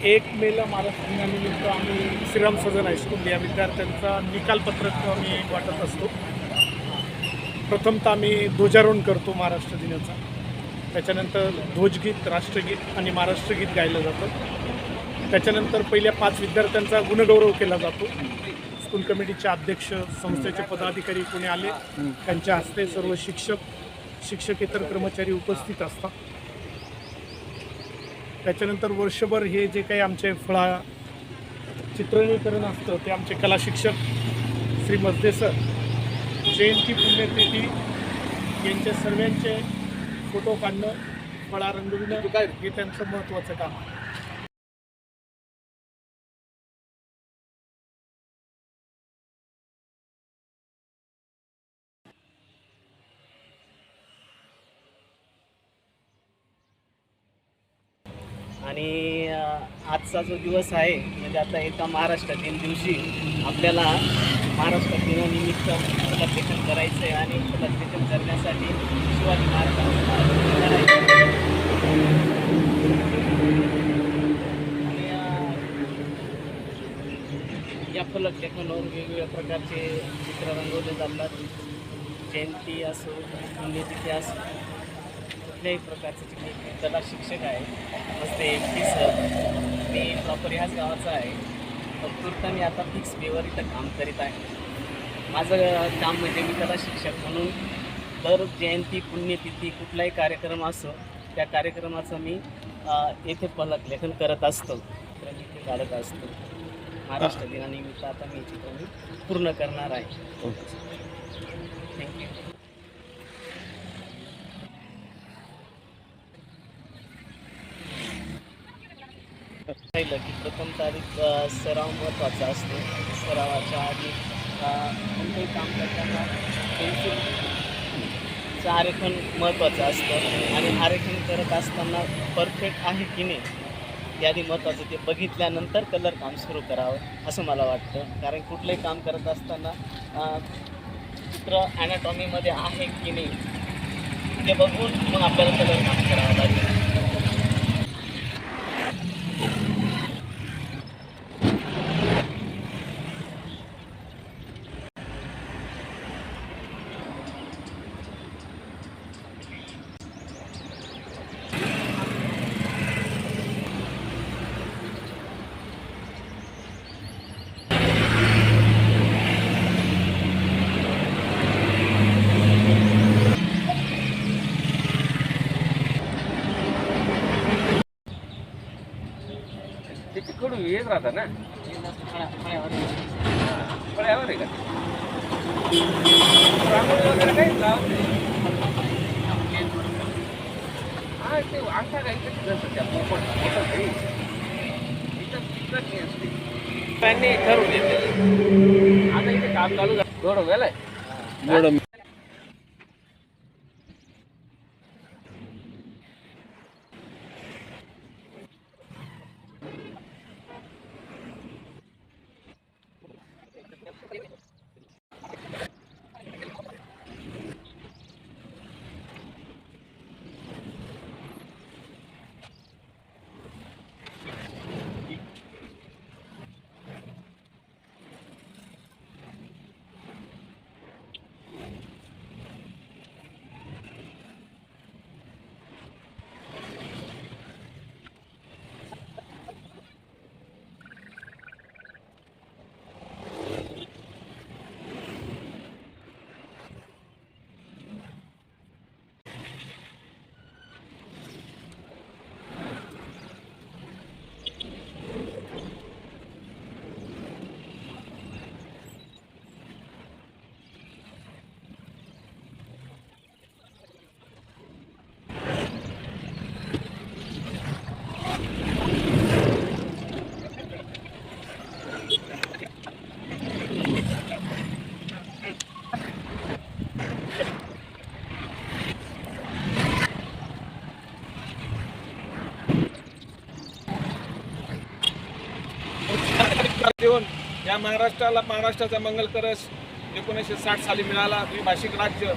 1 मेला महाराष्ट्र दिनानिमित्त आम्ही श्रीराम सदन हायस्कूल या विद्यार्थ्यांचा निकालपत्रक आम्ही वाटत असतो. प्रथमतः आम्ही ध्वजारोहण करतो महाराष्ट्र दिनाचा. त्याच्यानंतर ध्वजगीत, राष्ट्रगीत आणि महाराष्ट्रगीत गायलं जातं. त्याच्यानंतर पहिल्या 5 विद्यार्थ्यांचा गुणगौरव केला जातो. स्कूल कमिटीचे अध्यक्ष, संस्थेचे पदाधिकारी कोणी आले त्यांच्या हस्ते सर्व शिक्षकेतर कर्मचारी उपस्थित असतात. त्याच्यानंतर वर्षभर हे जे काही आमचे चित्रणीकरण असतं ते आमचे कला शिक्षक श्री मजदे सर, जयंती, पुण्यतिथी यांच्या सर्वांचे फोटो काढणं, फळा रंगविणं हे त्यांचं महत्त्वाचं काम आहे. आणि आजचा जो दिवस आहे म्हणजे आता एका महाराष्ट्र दिन दिवशी आपल्याला महाराष्ट्र दिनानिमित्त फलकलेखन करायचं आहे आणि फलकलेखन करण्यासाठी शिवाजी महाराजांचं करायचं आणि या फलकलेखनावर वेगवेगळ्या प्रकारचे चित्र रंगवले जातात. जयंती असो, पुण्यतिथी असो, कुठल्याही प्रकारचे जे कला शिक्षक आहे मस्ते एकटी सर, मी प्रॉपर ह्याच गावाचा आहे. तत्पुरता मी आता फिक्स पेवर इथं काम करीत आहे. माझं काम म्हणजे मी कला शिक्षक म्हणून दर जयंती, पुण्यतिथी कुठलाही कार्यक्रम असो त्या कार्यक्रमाचं मी येथे फलकलेखन करत असतो, चित्र काढत असतो. महाराष्ट्र दिनानिमित्त आता मी चित्र मी पूर्ण करणार आहे. थँक्यू. पाहिलं की प्रथम तारीख सराव महत्त्वाचा असतो. सरावाच्या आधी कोणतंही काम करताना पेन्सिलचं आरेखन महत्त्वाचं असतं आणि आरेखन करत असताना परफेक्ट आहे की नाही यादी महत्त्वाचं. ते बघितल्यानंतर कलर काम सुरू करावं असं मला वाटतं. कारण कुठलंही काम करत असताना चित्र ॲनाटॉमीमध्ये आहे की नाही ते बघून मग आपल्याला कलर काम करावं लागेल. कडू येत राहता ना फळ्यावर आहे का रांगोळी वगैरे काही लावत हा ते अंगठा काही कसं त्या पोपट असते त्यांनी ठरवून घेतले. आता इथे काम चालू झालं थोडं वेळ आहे. देऊन या महाराष्ट्राचा मंगल कलश 1960 साली मिळाला. द्विभाषिक राज्य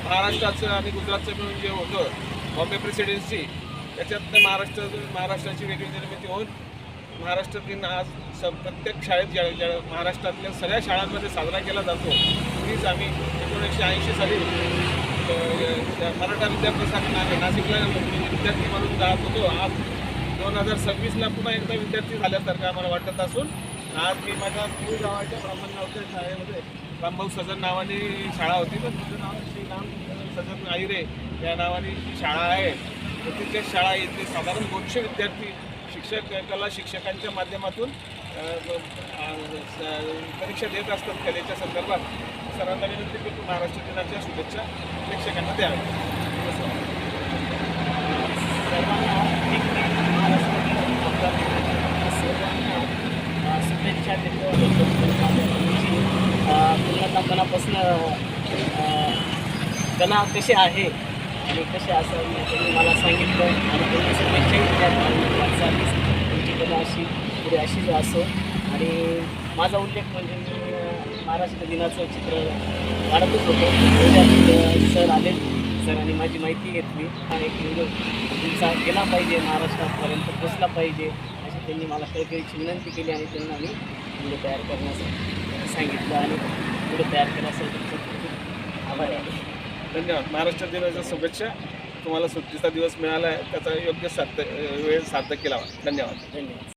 महाराष्ट्राचं आणि गुजरातचं मिळून जे होतं बॉम्बे प्रेसिडेन्सी, त्याच्यात महाराष्ट्राची वेगळी निर्मिती होऊन महाराष्ट्र दिन आज प्रत्येक शाळेत ज्या महाराष्ट्रातल्या सगळ्या शाळांमध्ये साजरा केला जातो तीच आम्ही 1980 साली मराठा विद्याप्रसाद नाशिकला विद्यार्थी म्हणून जात होतो. आज 2026ला पुन्हा एकदा विद्यार्थी झाल्यासारखं आम्हाला वाटत असून आज मी माझ्या मूळ गावाच्या ब्राह्मणगावच्या शाळेमध्ये रामभाऊ सजन नावाने शाळा होती, पण तिचं नाव श्रीराम सजन आहिरे या नावाने जी शाळा आहे तर तिथे शाळा येथे साधारण 200 विद्यार्थी कला शिक्षकांच्या माध्यमातून परीक्षा देत असतात कलेच्या संदर्भात. सर्वांना विनंती करतो महाराष्ट्र दिनाच्या शुभेच्छा प्रेक्षकांना द्याव्या. शुभेच्छा देतो. पूर्णतः मनापासून कला कशी आहे आणि कसे असं त्यांनी मला सांगितलं आणि त्यांनी शुभेच्छाही दिल्या. वाटचालीस तुमची कला अशी पुढे अशीच असो. आणि माझा उल्लेख म्हणजे मी महाराष्ट्र दिनाचं चित्र काढतच होतो. त्याच्यात सर आले, सरांनी माझी माहिती घेतली आणि एक व्हिडिओ तुमचा गेला पाहिजे, महाराष्ट्रापर्यंत पोचला पाहिजे अशी त्यांनी मला कळकळीची विनंती केली आणि त्यांना मी व्हिडिओ तयार करण्यासाठी सांगितलं आणि व्हिडिओ तयार केल्यासाठी तुमचं खूप आभार आहे. धन्यवाद. महाराष्ट्र दिनाच्या शुभेच्छा. तुम्हाला सुट्टीचा दिवस मिळाला आहे त्याचा योग्य वेळ साध्य केला. धन्यवाद. धन्यवाद.